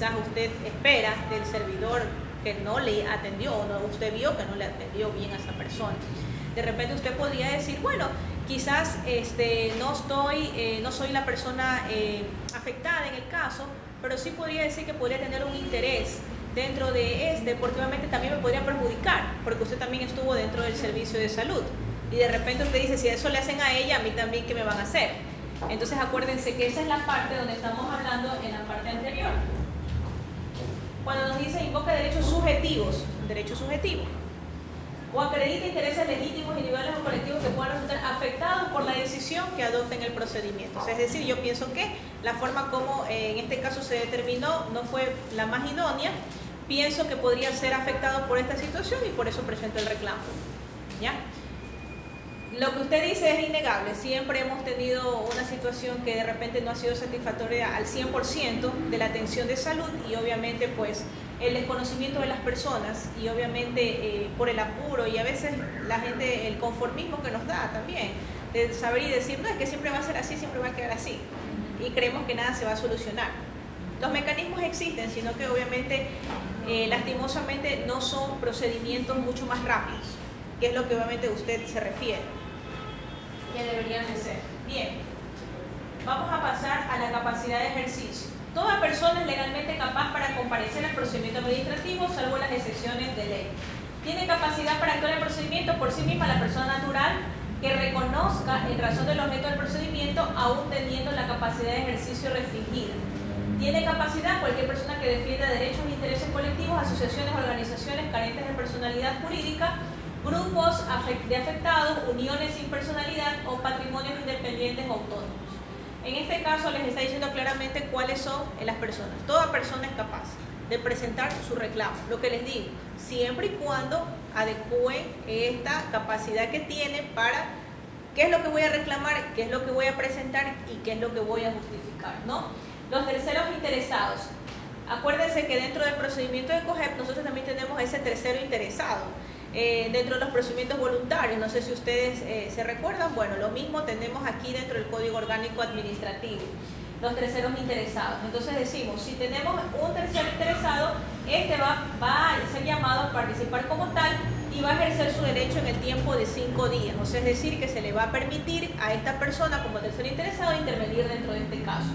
quizás usted espera del servidor que no le atendió o no, usted vio que no le atendió bien a esa persona. De repente usted podría decir, bueno, quizás no soy la persona afectada en el caso, pero sí podría decir que podría tener un interés dentro de porque obviamente también me podría perjudicar, porque usted también estuvo dentro del servicio de salud. Y de repente usted dice, si eso le hacen a ella, a mí también, ¿qué me van a hacer? Entonces acuérdense que esa es la parte donde estamos hablando en la parte anterior. Cuando nos dice invoca derechos subjetivos, o acredita intereses legítimos, individuales o colectivos que puedan resultar afectados por la decisión que adopten el procedimiento. O sea, es decir, yo pienso que la forma como en este caso se determinó no fue la más idónea, pienso que podría ser afectado por esta situación y por eso presento el reclamo. ¿Ya? Lo que usted dice es innegable, siempre hemos tenido una situación que de repente no ha sido satisfactoria al 100% de la atención de salud y obviamente pues el desconocimiento de las personas y obviamente por el apuro y a veces la gente, el conformismo que nos da también, de saber y decir, no, es que siempre va a ser así, siempre va a quedar así y creemos que nada se va a solucionar. Los mecanismos existen, sino que obviamente lastimosamente no son procedimientos mucho más rápidos, que es lo que obviamente usted se refiere, que deberían de ser. Bien, vamos a pasar a la capacidad de ejercicio. Toda persona es legalmente capaz para comparecer al procedimiento administrativo, salvo las excepciones de ley. Tiene capacidad para actuar en el procedimiento por sí misma la persona natural que reconozca en razón del objeto del procedimiento, aún teniendo la capacidad de ejercicio restringida. Tiene capacidad cualquier persona que defienda derechos e intereses colectivos, asociaciones, organizaciones carentes de personalidad jurídica, grupos de afectados, uniones sin personalidad o patrimonios independientes o autónomos. En este caso les está diciendo claramente cuáles son las personas. Toda persona es capaz de presentar su reclamo. Lo que les digo, siempre y cuando adecúen esta capacidad que tiene para qué es lo que voy a reclamar, qué es lo que voy a presentar y qué es lo que voy a justificar, ¿no? Los terceros interesados. Acuérdense que dentro del procedimiento de COGEP nosotros también tenemos ese tercero interesado. Dentro de los procedimientos voluntarios, no sé si ustedes se recuerdan, bueno, lo mismo tenemos aquí dentro del Código Orgánico Administrativo, los terceros interesados. Entonces decimos, si tenemos un tercero interesado, este va a ser llamado a participar como tal y va a ejercer su derecho en el tiempo de 5 días, o sea, es decir, que se le va a permitir a esta persona como tercero interesado intervenir dentro de este caso.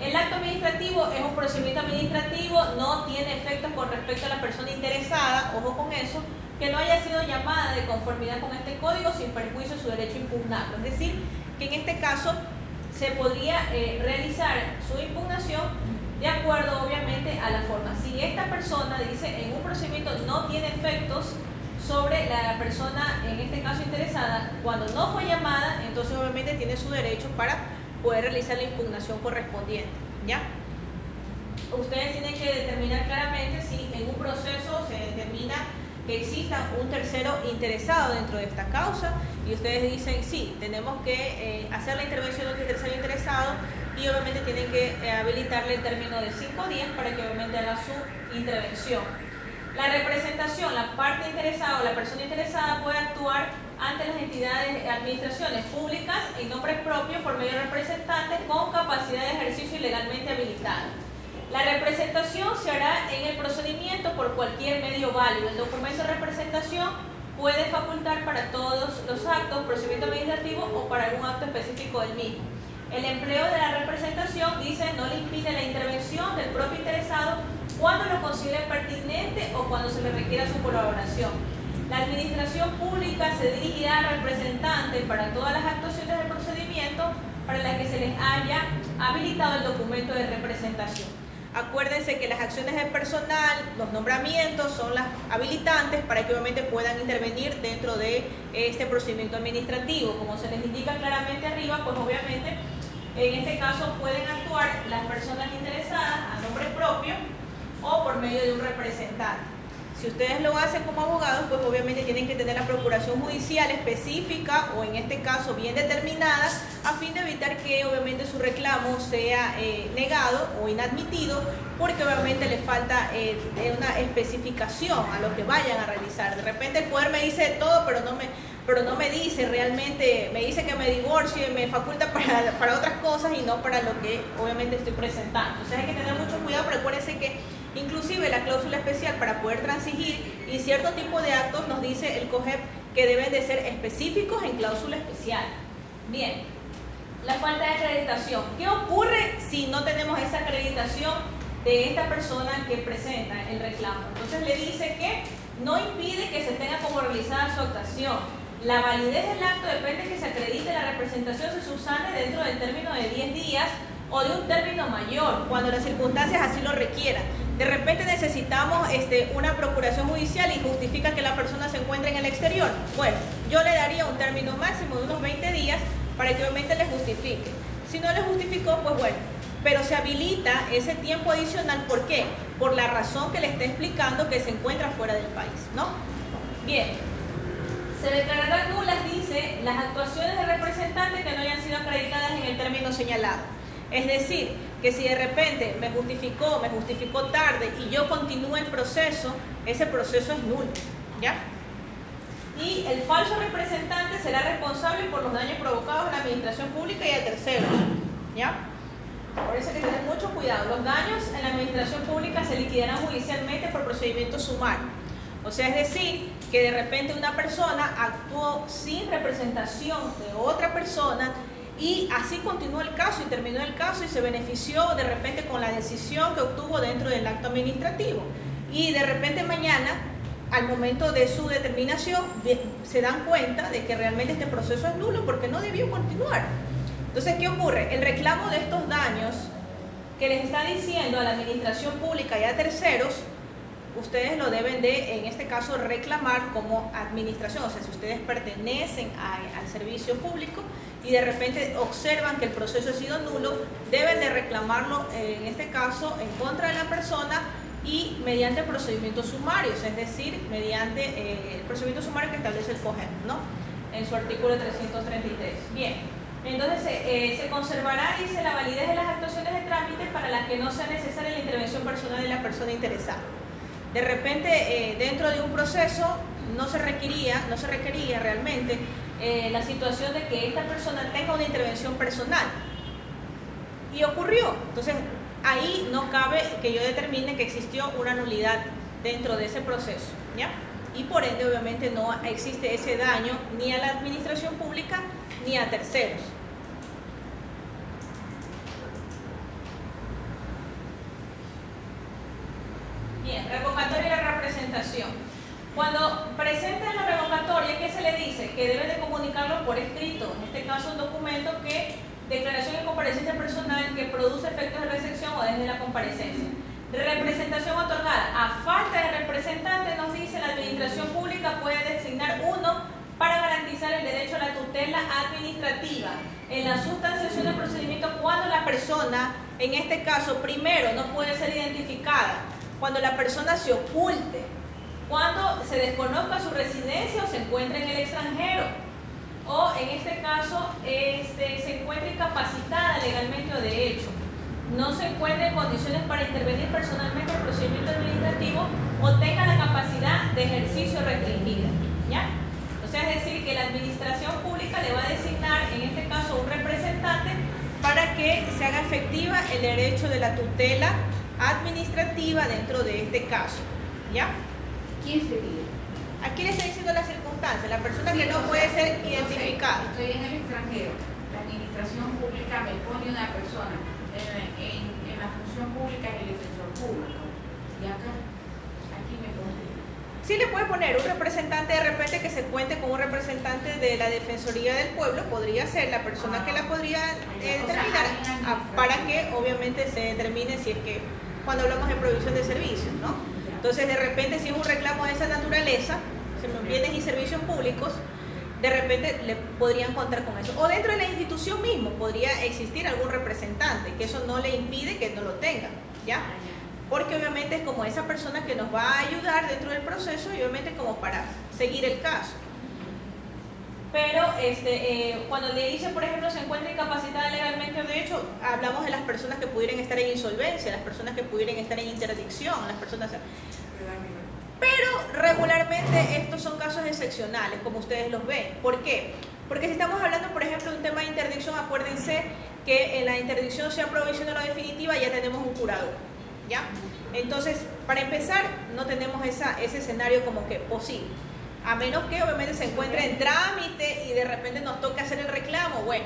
El acto administrativo es un procedimiento administrativo, no tiene efectos con respecto a la persona interesada, ojo con eso, que no haya sido llamada de conformidad con este código sin perjuicio de su derecho a impugnarlo. Es decir, que en este caso se podría realizar su impugnación de acuerdo obviamente a la forma. Si esta persona dice en un procedimiento no tiene efectos sobre la persona, en este caso interesada, cuando no fue llamada, entonces obviamente tiene su derecho para poder realizar la impugnación correspondiente, ¿ya? Ustedes tienen que determinar claramente si en un proceso se determina que exista un tercero interesado dentro de esta causa y ustedes dicen sí, tenemos que hacer la intervención de un tercero interesado y obviamente tienen que habilitarle el término de 5 días para que obviamente haga su intervención. La representación, la parte interesada o la persona interesada puede actuar ante las entidades, administraciones públicas en nombre propio por medio de representantes con capacidad de ejercicio y legalmente habilitada. La representación se hará en el procedimiento por cualquier medio válido. El documento de representación puede facultar para todos los actos, procedimiento administrativo o para algún acto específico del mismo. El empleo de la representación, dice, no le impide la intervención del propio interesado cuando lo considere pertinente o cuando se le requiera su colaboración. La administración pública se dirigirá al representante para todas las actuaciones del procedimiento para las que se les haya habilitado el documento de representación. Acuérdense que las acciones del personal, los nombramientos son las habilitantes para que obviamente puedan intervenir dentro de este procedimiento administrativo. Como se les indica claramente arriba, pues obviamente en este caso pueden actuar las personas interesadas a nombre propio o por medio de un representante. Si ustedes lo hacen como abogados, pues obviamente tienen que tener la procuración judicial específica o en este caso bien determinada a fin de evitar que obviamente su reclamo sea negado o inadmitido porque obviamente le falta una especificación a lo que vayan a realizar. De repente el poder me dice todo, pero no me dice realmente, me dice que me divorcie, me faculta para otras cosas y no para lo que obviamente estoy presentando. Entonces hay que tener mucho cuidado, pero acuérdense que inclusive la cláusula especial para poder transigir y cierto tipo de actos nos dice el COGEP que deben de ser específicos en cláusula especial. Bien, la falta de acreditación. ¿Qué ocurre si no tenemos esa acreditación de esta persona que presenta el reclamo? Entonces le dice que no impide que se tenga como realizada su actuación. La validez del acto depende de que se acredite la representación se subsane dentro del término de 10 días o de un término mayor, cuando las circunstancias así lo requieran. De repente necesitamos una procuración judicial y justifica que la persona se encuentre en el exterior. Bueno, yo le daría un término máximo de unos 20 días para que obviamente le justifique. Si no le justificó, pues bueno, pero se habilita ese tiempo adicional. ¿Por qué? Por la razón que le está explicando que se encuentra fuera del país, ¿no? Bien, se declararán nulas, dice, las actuaciones de representantes que no hayan sido acreditadas en el término señalado. Es decir, que si de repente me justificó tarde y yo continúo el proceso, ese proceso es nulo, ¿ya? Y el falso representante será responsable por los daños provocados a la administración pública y a terceros, ¿ya? Por eso hay que tener mucho cuidado. Los daños en la administración pública se liquidarán judicialmente por procedimiento sumario. O sea, es decir, que de repente una persona actuó sin representación de otra persona y así continuó el caso y terminó el caso y se benefició de repente con la decisión que obtuvo dentro del acto administrativo. Y de repente mañana, al momento de su determinación, se dan cuenta de que realmente este proceso es nulo porque no debió continuar. Entonces, ¿qué ocurre? El reclamo de estos daños que les está diciendo a la administración pública y a terceros, ustedes lo deben de, en este caso, reclamar como administración. O sea, si ustedes pertenecen al servicio público y de repente observan que el proceso ha sido nulo, deben de reclamarlo, en este caso, en contra de la persona y mediante procedimientos sumarios, es decir, mediante el procedimiento sumario que establece el COGEP, ¿no? En su artículo 333. Bien, entonces se conservará, dice, la validez de las actuaciones de trámite para las que no sea necesaria la intervención personal de la persona interesada. De repente, dentro de un proceso no se requería realmente la situación de que esta persona tenga una intervención personal. Y ocurrió. Entonces, ahí no cabe que yo determine que existió una nulidad dentro de ese proceso, ¿ya? Y por ende, obviamente, no existe ese daño ni a la administración pública ni a terceros. Bien, revocatoria y la representación. Cuando presenten la revocatoria, ¿qué se le dice? Que debe de comunicarlo por escrito. En este caso, un documento que, declaración de comparecencia personal que produce efectos de recepción o desde la comparecencia. Representación otorgada. A falta de representante, nos dice, la administración pública puede designar uno para garantizar el derecho a la tutela administrativa en la sustanciación del procedimiento cuando la persona, en este caso, primero, no puede ser identificada, cuando la persona se oculte, cuando se desconozca su residencia o se encuentre en el extranjero, o en este caso se encuentre incapacitada legalmente o de hecho, no se encuentre en condiciones para intervenir personalmente en el procedimiento administrativo o tenga la capacidad de ejercicio restringida, ¿ya? O sea, es decir, que la administración pública le va a designar, en este caso, un representante para que se haga efectiva el derecho de la tutela administrativa dentro de este caso, ¿ya? ¿Quién sería? Aquí le estoy diciendo las circunstancias, la persona que no puede ser identificada. Estoy en el extranjero, la administración pública me pone una persona en la función pública es el defensor público. Y acá, aquí me pone. Sí le puede poner un representante de repente que se cuente con un representante de la Defensoría del Pueblo, podría ser la persona que la podría determinar, para que obviamente se determine si es que, cuando hablamos de provisión de servicios, ¿no? Entonces, de repente, si es un reclamo de esa naturaleza, bienes y servicios públicos, de repente le podrían contar con eso. O dentro de la institución mismo podría existir algún representante, que eso no le impide que no lo tenga, ¿ya? Porque obviamente es como esa persona que nos va a ayudar dentro del proceso y obviamente como para seguir el caso. Pero cuando le dice, por ejemplo, se encuentra incapacitada legalmente, de hecho, hablamos de las personas que pudieran estar en insolvencia, las personas que pudieran estar en interdicción, las personas... Pero regularmente estos son casos excepcionales, como ustedes los ven. ¿Por qué? Porque si estamos hablando, por ejemplo, de un tema de interdicción, acuérdense que en la interdicción, sea provisional o definitiva, ya tenemos un curador, ¿ya? Entonces, para empezar, no tenemos ese escenario como que posible. A menos que obviamente se encuentre en trámite y de repente nos toque hacer el reclamo, bueno,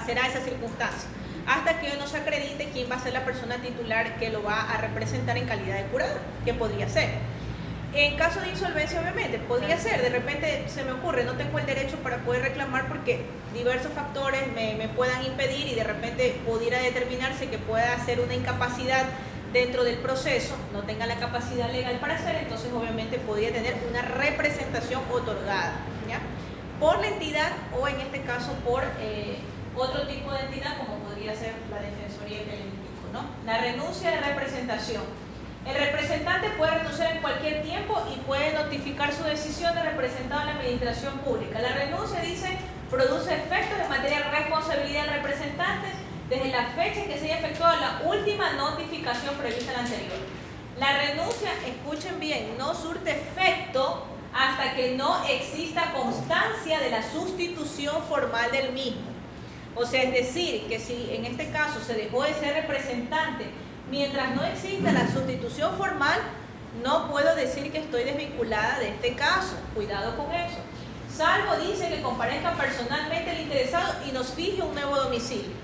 será esa circunstancia. Hasta que no se acredite quién va a ser la persona titular que lo va a representar en calidad de curador, que podría ser. En caso de insolvencia, obviamente, podría ser, de repente se me ocurre, no tengo el derecho para poder reclamar porque diversos factores me puedan impedir y de repente pudiera determinarse que pueda hacer una incapacidad dentro del proceso, no tenga la capacidad legal para hacer, entonces obviamente podría tener una representación otorgada, ¿ya? Por la entidad o en este caso por otro tipo de entidad como podría ser la Defensoría que les indico, ¿no? La renuncia de representación. El representante puede renunciar en cualquier tiempo y puede notificar su decisión de representado en la administración pública. La renuncia, dice, produce efectos en materia de responsabilidad del representante desde la fecha en que se haya efectuado la última notificación prevista en la anterior. La renuncia, escuchen bien, no surte efecto hasta que no exista constancia de la sustitución formal del mismo. O sea, es decir, que si en este caso se dejó de ser representante, mientras no exista la sustitución formal, no puedo decir que estoy desvinculada de este caso. Cuidado con eso. Salvo, dice, que comparezca personalmente el interesado y nos fije un nuevo domicilio.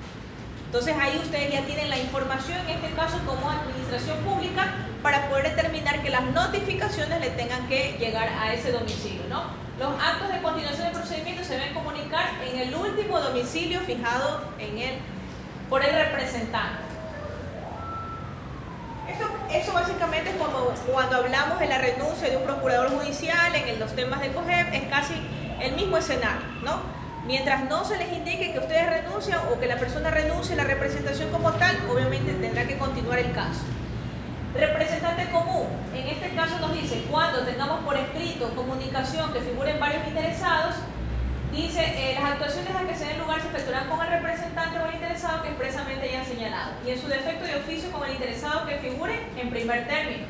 Entonces ahí ustedes ya tienen la información, en este caso como administración pública, para poder determinar que las notificaciones le tengan que llegar a ese domicilio, ¿no? Los actos de continuación del procedimiento se deben comunicar en el último domicilio fijado por el representante. Eso básicamente es como cuando hablamos de la renuncia de un procurador judicial en los temas de COGEP, es casi el mismo escenario, ¿no? Mientras no se les indique que ustedes renuncian o que la persona renuncie a la representación como tal, obviamente tendrá que continuar el caso. Representante común, en este caso nos dice, cuando tengamos por escrito comunicación que figuren varios interesados, dice, las actuaciones a que se den lugar se efectuarán con el representante o el interesado que expresamente hayan señalado, y en su defecto de oficio con el interesado que figure en primer término.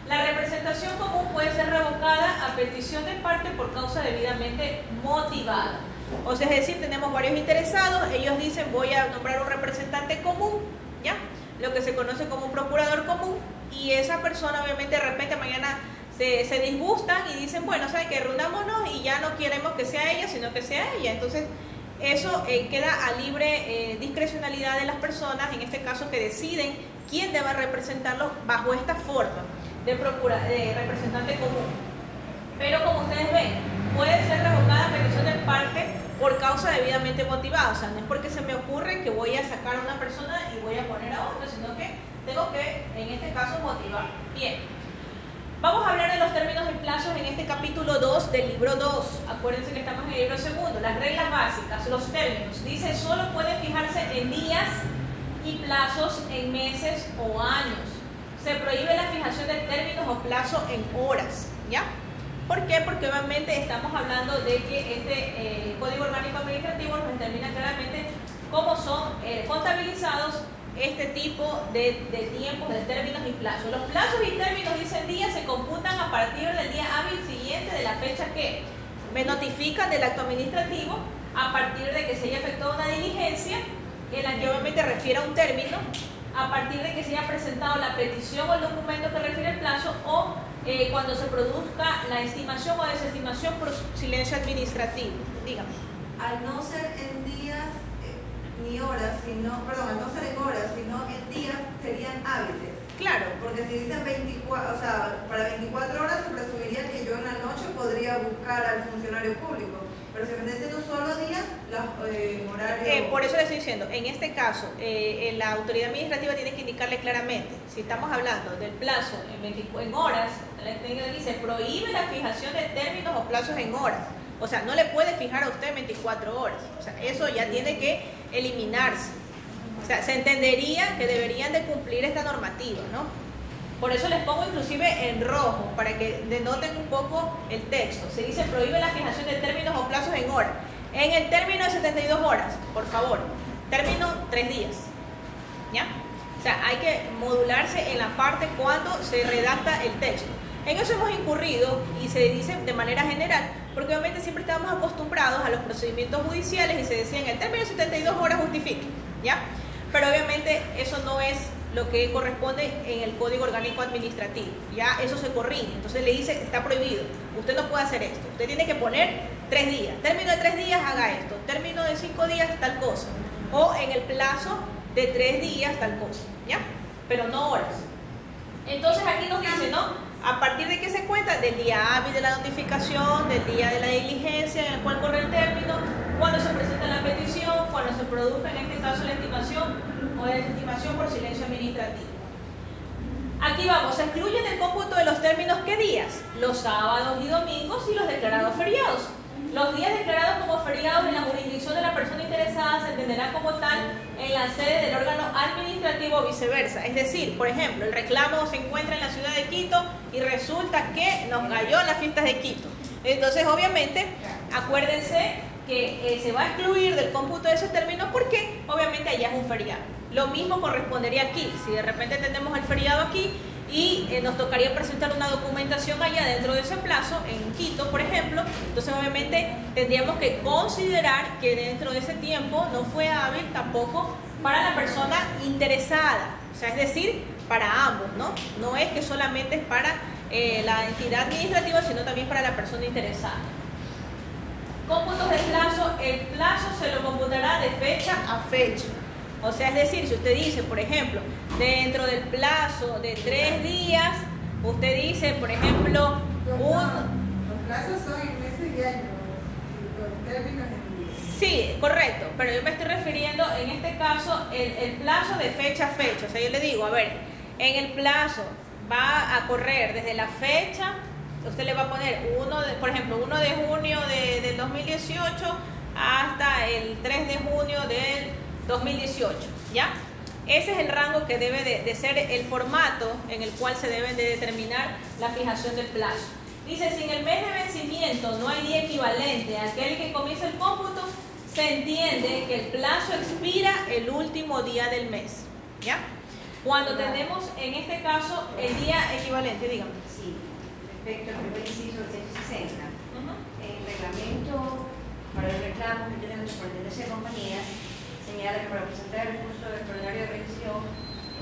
La representación común puede ser revocada a petición de parte por causa debidamente motivada. O sea, es decir, tenemos varios interesados, ellos dicen voy a nombrar un representante común, ¿ya? Lo que se conoce como un procurador común, y esa persona obviamente de repente mañana se disgustan y dicen, bueno, ¿saben qué? Reunámonos y ya no queremos que sea ella, sino que sea ella. Entonces, eso queda a libre discrecionalidad de las personas, en este caso que deciden quién debe representarlos bajo esta forma de representante común. Pero como ustedes ven, puede ser revocada a petición de parte por causa debidamente motivada. O sea, no es porque se me ocurre que voy a sacar a una persona y voy a poner a otra, sino que tengo que, en este caso, motivar. Bien. Vamos a hablar de los términos y plazos en este capítulo 2 del libro 2. Acuérdense que estamos en el libro 2. Las reglas básicas, los términos. Dice, solo puede fijarse en días y plazos en meses o años. Se prohíbe la fijación de términos o plazos en horas, ¿ya? ¿Por qué? Porque obviamente estamos hablando de que este Código Orgánico Administrativo nos determina claramente cómo son contabilizados este tipo de tiempos, de términos y plazos. Los plazos y términos, dicen días, se computan a partir del día hábil siguiente de la fecha que me notifican del acto administrativo, a partir de que se haya efectuado una diligencia en la que obviamente refiere a un término, a partir de que se haya presentado la petición o el documento que refiere al plazo, o cuando se produzca la estimación o desestimación por silencio administrativo. Dígame. Al no ser en días ni horas, al no ser en horas, sino en días, serían hábiles. Claro. Porque si dicen 24, o sea, para 24 horas se presumiría que yo en la noche podría buscar al funcionario público. Pero si me están diciendo solo días, horarios... por eso le estoy diciendo, en este caso, la autoridad administrativa tiene que indicarle claramente, si estamos hablando del plazo en horas, se prohíbe la fijación de términos o plazos en horas. O sea, no le puede fijar a usted 24 horas. O sea, eso ya tiene que eliminarse. O sea, se entendería que deberían de cumplir esta normativa, ¿no? Por eso les pongo inclusive en rojo, para que denoten un poco el texto. Se dice prohíbe la fijación de términos o plazos en hora. En el término de 72 horas, por favor, término 3 días. ¿Ya? O sea, hay que modularse en la parte cuando se redacta el texto. En eso hemos incurrido y se dice de manera general, porque obviamente siempre estábamos acostumbrados a los procedimientos judiciales y se decía en el término de 72 horas justifique, ¿ya? Pero obviamente eso no es lo que corresponde en el Código Orgánico Administrativo, ya eso se corrige, entonces le dice, está prohibido, usted no puede hacer esto, usted tiene que poner 3 días, término de 3 días haga esto, término de 5 días tal cosa, o en el plazo de 3 días tal cosa, ¿ya? Pero no horas. Entonces aquí nos dice, ¿no? ¿A partir de qué se cuenta? Del día hábil de la notificación, del día de la diligencia en el cual corre el término, cuando se presenta la petición, cuando se produzca en este caso la estimación o la desestimación por silencio administrativo. Aquí vamos, se excluyen del cómputo de los términos ¿qué días? Los sábados y domingos y los declarados feriados. Los días declarados como feriados en la jurisdicción de la persona interesada se entenderán como tal en la sede del órgano administrativo o viceversa. Es decir, por ejemplo, el reclamo se encuentra en la ciudad de Quito y resulta que nos cayó en las fiestas de Quito. Entonces, obviamente, acuérdense que se va a excluir del cómputo de ese término porque obviamente allá es un feriado. Lo mismo correspondería aquí. Si de repente tenemos el feriado aquí y nos tocaría presentar una documentación allá dentro de ese plazo, en Quito, por ejemplo, entonces obviamente tendríamos que considerar que dentro de ese tiempo no fue hábil tampoco para la persona interesada, o sea, es decir, para ambos, ¿no? No es que solamente es para la entidad administrativa, sino también para la persona interesada. Cómputos de plazo, el plazo se lo computará de fecha a fecha. O sea, es decir, si usted dice, por ejemplo, dentro del plazo de 3 días, usted dice, por ejemplo, los plazos son en meses y años, los términos en días. Sí, correcto, pero yo me estoy refiriendo en este caso el plazo de fecha a fecha. O sea, yo le digo, a ver, en el plazo va a correr desde la fecha, usted le va a poner por ejemplo, 1 de junio del 2018 hasta el 3 de junio del 2018, ¿ya? Ese es el rango que debe de ser el formato en el cual se debe de determinar la fijación del plazo. Dice, si en el mes de vencimiento no hay día equivalente a aquel que comienza el cómputo, se entiende que el plazo expira el último día del mes, ¿ya? Cuando tenemos en este caso el día equivalente, dígame. Sí, respecto al primer inciso del 160, el reglamento para los reclamos que tienen la superintendencia de compañías señala que para presentar el recurso extraordinario de revisión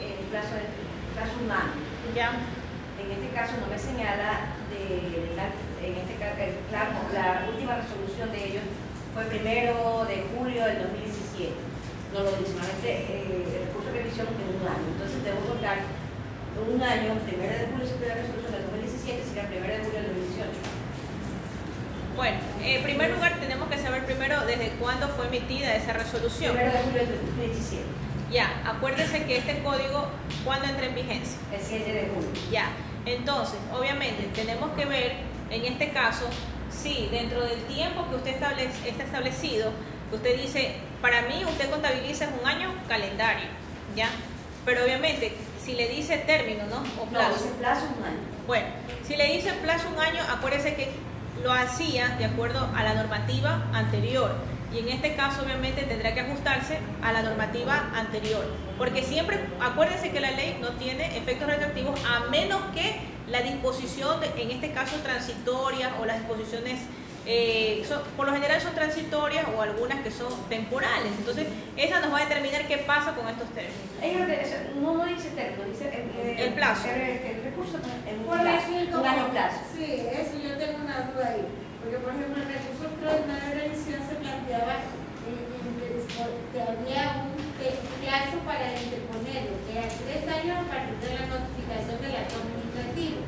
el plazo es un año. Ya. En este caso no me señala en este caso, claro, la última resolución de ellos fue el 1 de julio del 2017. No lo dice, solamente el recurso de revisión es un año. Entonces debo contar un año, 1 de julio se la resolución del 2017, sería el 1 de julio del 2018. Bueno, en primer lugar tenemos que saber primero desde cuándo fue emitida esa resolución. 1 de julio del 2017. Ya, acuérdense que este código, ¿cuándo entra en vigencia? El 7 de julio. Ya, entonces, obviamente, tenemos que ver, en este caso, si dentro del tiempo que usted está establecido, usted dice, para mí usted contabiliza un año calendario, ¿ya? Pero obviamente, si le dice término, ¿no? O plazo. No, dice plazo un año. Bueno, si le dice plazo un año, acuérdese que lo hacía de acuerdo a la normativa anterior. Y en este caso obviamente tendrá que ajustarse a la normativa anterior, porque siempre acuérdense que la ley no tiene efectos retroactivos a menos que la disposición en este caso transitorias o las disposiciones por lo general son transitorias o algunas que son temporales. Entonces esa nos va a determinar qué pasa con estos términos. No dice término, dice el plazo. El recurso en un año plazo. Sí, eso yo tengo una duda ahí. Porque, por ejemplo, el recurso extraordinario de revisión se planteaba que había un plazo para interponerlo, que era 3 años a partir de la notificación del acto administrativo.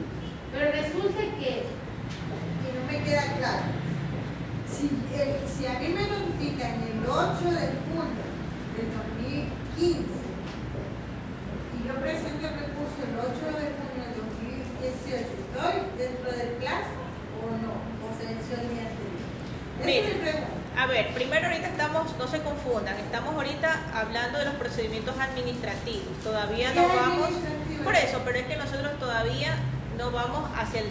Pero resulta que no me queda claro. Si a mí me notifican el 8 de junio del 2015 y yo presento el recurso el 8 de junio del 2018, ¿estoy dentro del plazo o no? A ver, primero ahorita no se confundan, estamos ahorita hablando de los procedimientos administrativos, todavía no vamos, por eso, pero es que nosotros todavía no vamos hacia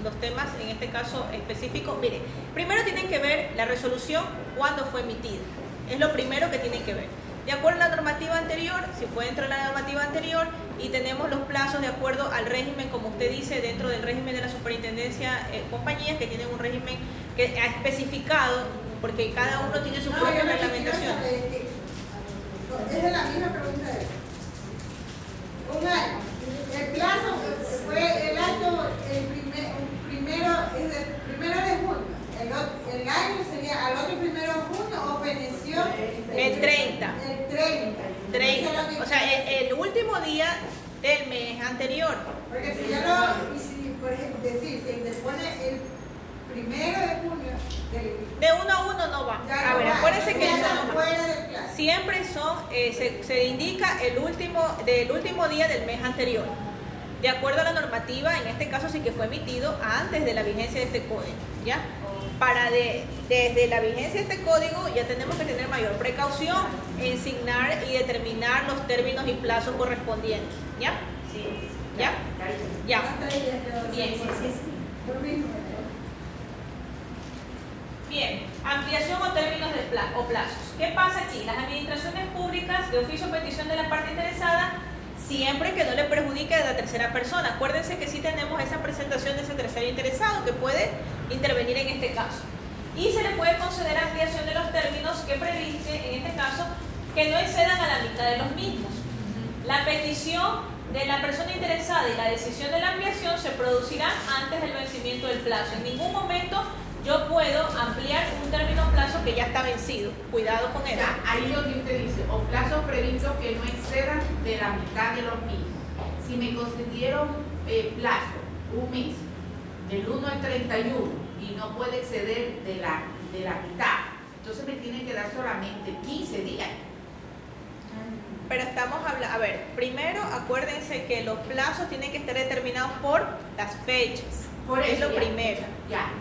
los temas, en este caso específicos. Mire, primero tienen que ver la resolución, cuándo fue emitida. Es lo primero que tienen que ver. De acuerdo a la normativa anterior, si fue dentro de la normativa anterior, y tenemos los plazos de acuerdo al régimen, como usted dice, dentro del régimen de la superintendencia, compañías que tienen un régimen que ha especificado, porque cada uno tiene su propia reglamentación. Es de la misma pregunta de él. Un año. El plazo fue el acto primero de junio. El año sería al otro 1 de junio o feneció El 30. El 30. O sea, el último día del mes anterior. Porque si ya por ejemplo, decir, se interpone el 1 de junio De 1 a 1 no va. ya A ver, acuérdense que ya eso está no va. fuera del plazo. Siempre son, se indica del último día del mes anterior. De acuerdo a la normativa, en este caso sí que fue emitido antes de la vigencia de este código, ¿ya? Desde la vigencia de este código ya tenemos que tener mayor precaución en asignar y determinar los términos y plazos correspondientes, ¿ya? Sí. ¿Ya? Ya. Hasta ahí ya quedó. Bien. Lo mismo. Bien, ampliación o términos de o plazos. ¿Qué pasa aquí? Las administraciones públicas, de oficio o petición de la parte interesada, siempre que no le perjudique a la tercera persona. Acuérdense que sí tenemos esa presentación de ese tercero interesado que puede intervenir en este caso. Y se le puede conceder ampliación de los términos que previste, en este caso, que no excedan a la mitad de los mismos. La petición de la persona interesada y la decisión de la ampliación se producirá antes del vencimiento del plazo. En ningún momento yo puedo ampliar un término o plazo que ya está vencido. Cuidado con eso. Ahí lo que usted dice, o plazos previstos que no excedan de la mitad de los mismos. Si me concedieron plazo, un mes, del 1 al 31, y no puede exceder de la mitad, entonces me tienen que dar solamente 15 días. Pero estamos hablando, a ver, primero acuérdense que los plazos tienen que estar determinados por las fechas. Por eso, es lo ya, primero. Ya,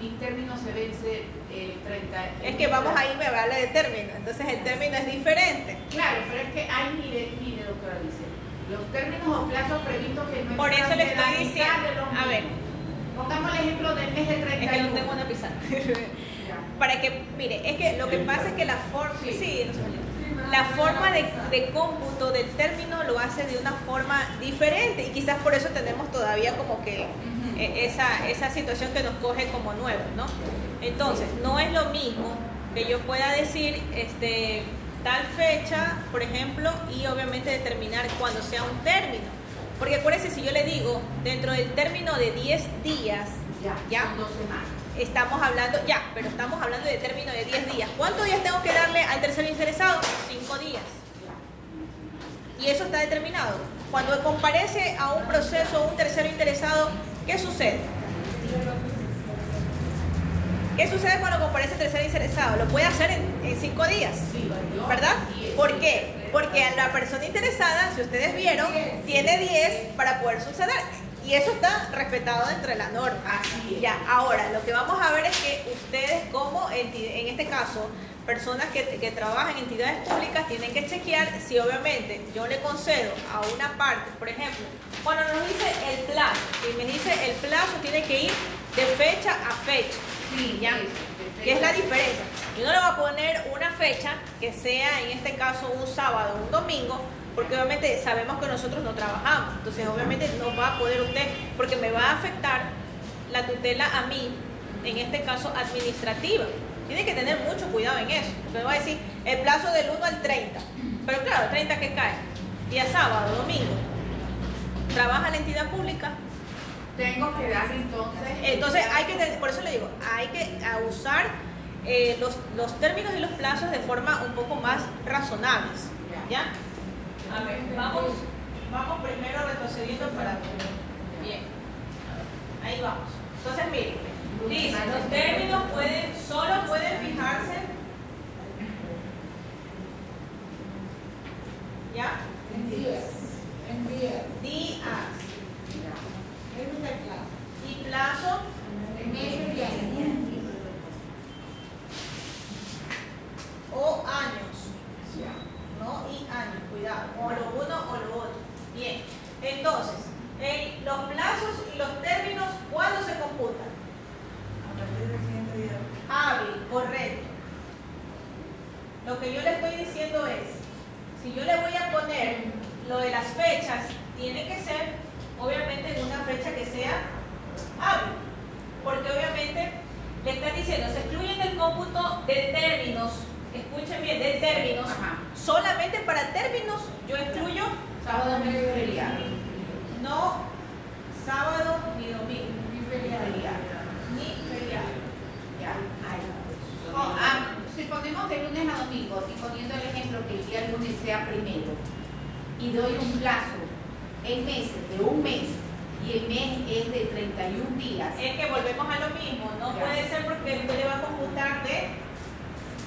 mi término se vence el 30. Es que vamos ahí, me vale de término, entonces el término es diferente. Claro, pero es que ahí, mire, doctora, dice, los términos o plazos previstos que no Por eso excedan le de la estoy mitad diciendo, de los a ver, mismos. Pongamos el ejemplo del mes de 31. es que no tengo una pizarra. Ya. Para que, mire, es que lo que pasa es que la forma, Sí. no se me olvida. La forma de cómputo del término lo hace de una forma diferente y quizás por eso tenemos todavía como que esa situación que nos coge como nuevos, ¿no? Entonces, no es lo mismo que yo pueda decir tal fecha, por ejemplo, y obviamente determinar cuando sea un término. Porque acuérdense, si yo le digo dentro del término de 10 días, ya Son 2 semanas. estamos hablando, pero estamos hablando de término de 10 días. ¿Cuántos días tengo que darle al tercero interesado? 5 días. Y eso está determinado. Cuando comparece a un proceso un tercero interesado, ¿qué sucede? ¿Qué sucede cuando comparece el tercero interesado? Lo puede hacer en 5 días, Sí, ¿verdad? y ¿Por qué? Porque a la persona interesada, si ustedes vieron, tiene 10 para poder suceder. Y eso está respetado dentro de la norma. Así es. Ya, ahora, lo que vamos a ver es que ustedes como, en este caso, personas que trabajan en entidades públicas tienen que chequear si obviamente yo le concedo a una parte, por ejemplo, cuando nos dice el plazo, si me dice el plazo tiene que ir de fecha a fecha. Sí, ¿ya? ¿Qué es la diferencia? Yo no le voy a poner una fecha que sea, en este caso, un sábado o un domingo, porque obviamente sabemos que nosotros no trabajamos. Entonces, obviamente no va a poder usted, porque me va a afectar la tutela a mí, en este caso administrativa. Tiene que tener mucho cuidado en eso. Porque me va a decir el plazo del 1 al 30. Pero claro, 30 que cae. Día sábado, domingo. ¿Trabaja la entidad pública? Tengo que dar entonces. Entonces, por eso le digo, hay que usar los términos y los plazos de forma un poco más razonables. ¿Ya? A ver, vamos primero retrocediendo para... Bien. Ahí vamos. Entonces, miren, dice, los términos solo pueden fijarse... ¿Ya? En días. Días. Es una clase. Y plazo... En meses y años. o años. No y años, cuidado. O lo uno o lo otro. Bien. Entonces, los plazos y los términos, ¿cuándo se computan? A partir del siguiente día. Hábil, correcto. Lo que yo le estoy diciendo es, si yo le voy a poner lo de las fechas, tiene que ser, obviamente, en una fecha que sea hábil. Porque obviamente le están diciendo, se excluyen del cómputo de términos, escuchen bien, de términos, Ajá. solamente para términos yo excluyo Sábado, domingo y feriado. no sábado ni domingo, Ni feriado. ni feriado. Ya. Si ponemos de lunes a domingo y poniendo el ejemplo que el día lunes sea primero y doy un plazo en meses de un mes y el mes es de 31 días. Es que volvemos a lo mismo, no Ya. puede ser porque usted le va a computar de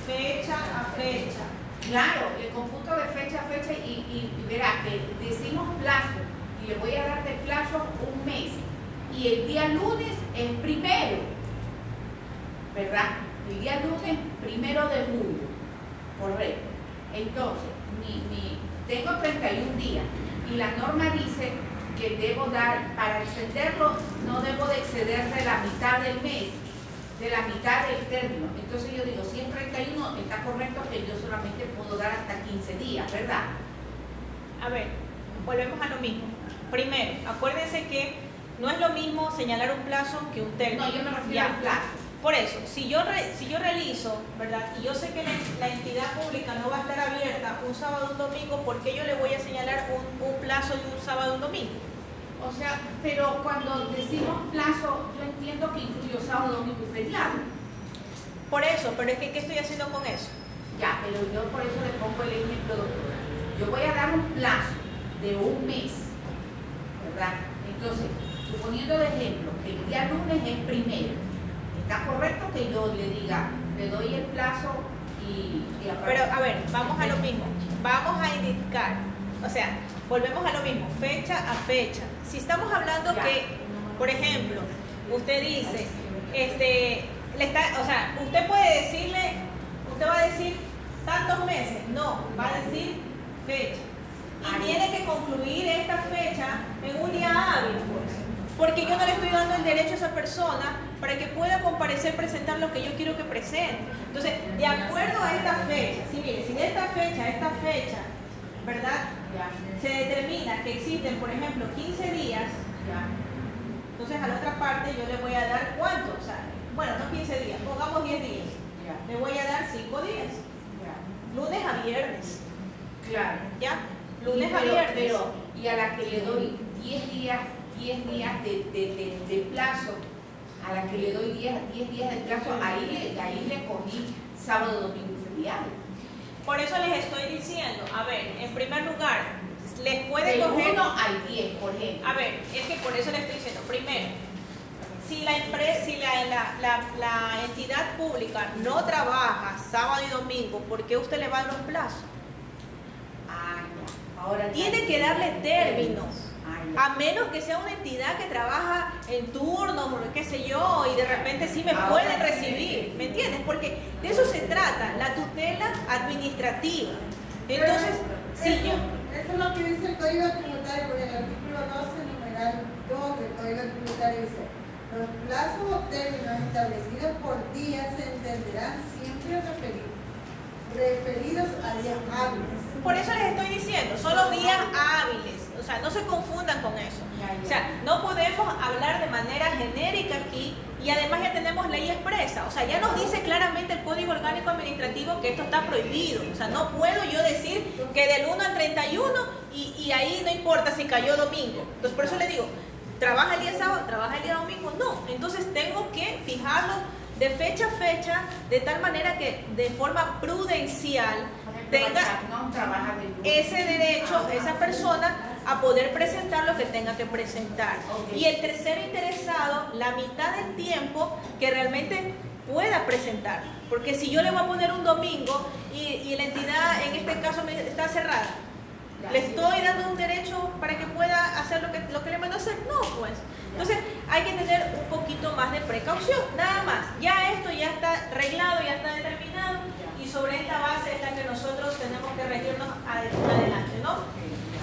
fecha a fecha. Claro, le computo de fecha a fecha y verá que decimos plazo y le voy a dar de plazo un mes y el día lunes es primero, ¿verdad? El día lunes 1 de julio, correcto. Entonces, tengo 31 días y la norma dice que debo dar, para extenderlo, no debo de exceder de la mitad del mes, de la mitad del término. Entonces yo digo, si es 31, está correcto que yo solamente puedo dar hasta 15 días, ¿verdad? A ver, volvemos a lo mismo. Primero, acuérdense que no es lo mismo señalar un plazo que un término. No, yo me refiero Ya. al plazo. Por eso, si yo realizo, ¿verdad? Y yo sé que la entidad pública no va a estar abierta un sábado o un domingo, ¿por qué yo le voy a señalar un plazo de un sábado o un domingo? O sea, pero cuando decimos plazo, yo entiendo que incluyo sábado, domingo y feriado. Por eso, pero es que ¿qué estoy haciendo con eso? Ya, pero yo por eso le pongo el ejemplo, doctora. Yo voy a dar un plazo de un mes, ¿verdad? Entonces, suponiendo de ejemplo que el día lunes es primero, ¿está correcto que yo le diga, le doy el plazo y Pero a ver, vamos a lo mismo. Vamos a indicar, o sea, volvemos a lo mismo, fecha a fecha. Si estamos hablando Ya. que, por ejemplo, usted dice, o sea, usted puede decirle, usted va a decir tantos meses, no, va a decir fecha. Y tiene que concluir esta fecha en un día hábil, pues. Porque yo no le estoy dando el derecho a esa persona para que pueda comparecer, presentar lo que yo quiero que presente. Entonces, de acuerdo a esta fecha, si mire, si de esta fecha a esta fecha, ¿verdad? ya, Se determina que existen, por ejemplo, 15 días, ya, entonces a la otra parte yo le voy a dar ¿cuánto? O sea, bueno, no 15 días, pongamos 10 días. ya, Le voy a dar 5 días, ya. lunes a viernes, Claro. ¿ya? Lunes Y a viernes. y a la que le doy 10 días de plazo, a la que le doy 10 días de plazo, ahí le cogí sábado, domingo y feriado. Por eso les estoy diciendo, a ver, en primer lugar, les puede Del coger... 1 al 10, por ejemplo. A ver, es que por eso le estoy diciendo, primero, si la entidad pública no trabaja sábado y domingo, ¿por qué usted le va a dar un plazo? Ah, ya. Ahora Tiene que darle términos. Ah, ya. A menos que sea una entidad que trabaja en turnos, o qué sé yo, y de repente sí me Ahora pueden sí. recibir, ¿me entiendes? Porque de eso se trata, la tutela administrativa. Entonces, si yo... Eso es lo que dice el Código Tributario, porque el artículo 12, numeral 2 del Código Tributario dice: los plazos o términos establecidos por día se entenderán siempre referidos a días hábiles. Por eso les estoy diciendo, son los días hábiles, o sea, no se confundan con eso. Ya, ya. O sea, no podemos hablar de manera genérica aquí y además ya tenemos ley expresa, o sea, ya nos dice claramente el Código Orgánico Administrativo que esto está prohibido, o sea, no puedo yo decir que del 1 al 31 y ahí no importa si cayó domingo. Entonces, por eso le digo, trabaja el día sábado, trabaja el día domingo, no, entonces tengo que fijarlo de fecha a fecha, de tal manera que de forma prudencial tenga no trabaja de lunes. ese derecho, esa persona, a poder presentar lo que tenga que presentar. Ok. Y el tercer interesado, la mitad del tiempo que realmente pueda presentar. Porque si yo le voy a poner un domingo y la entidad en este caso está cerrada, Ya. ¿le estoy dando un derecho para que pueda hacer lo que le mando a hacer? No, pues. Entonces hay que tener un poquito más de precaución, nada más. Ya esto ya está arreglado, ya está determinado y sobre esta base es la que nosotros tenemos que regirnos adelante, ¿no?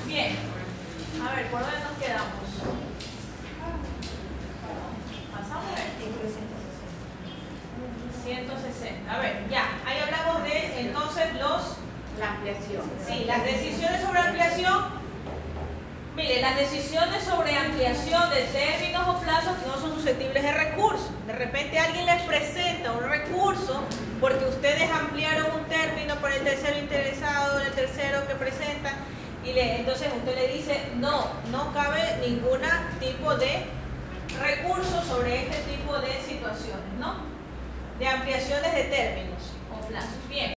Bien. A ver, ¿por dónde nos quedamos? Pasamos a ver. 160. A ver, ya. Ahí hablamos de entonces La ampliación. sí, las decisiones sobre ampliación. Mire, las decisiones sobre ampliación de términos o plazos no son susceptibles de recurso. De repente alguien les presenta un recurso porque ustedes ampliaron un término por el tercero interesado, el tercero que presentan, y entonces usted le dice, no cabe ningún tipo de recurso sobre este tipo de situaciones, ¿no? De ampliaciones de términos o plazos. Bien,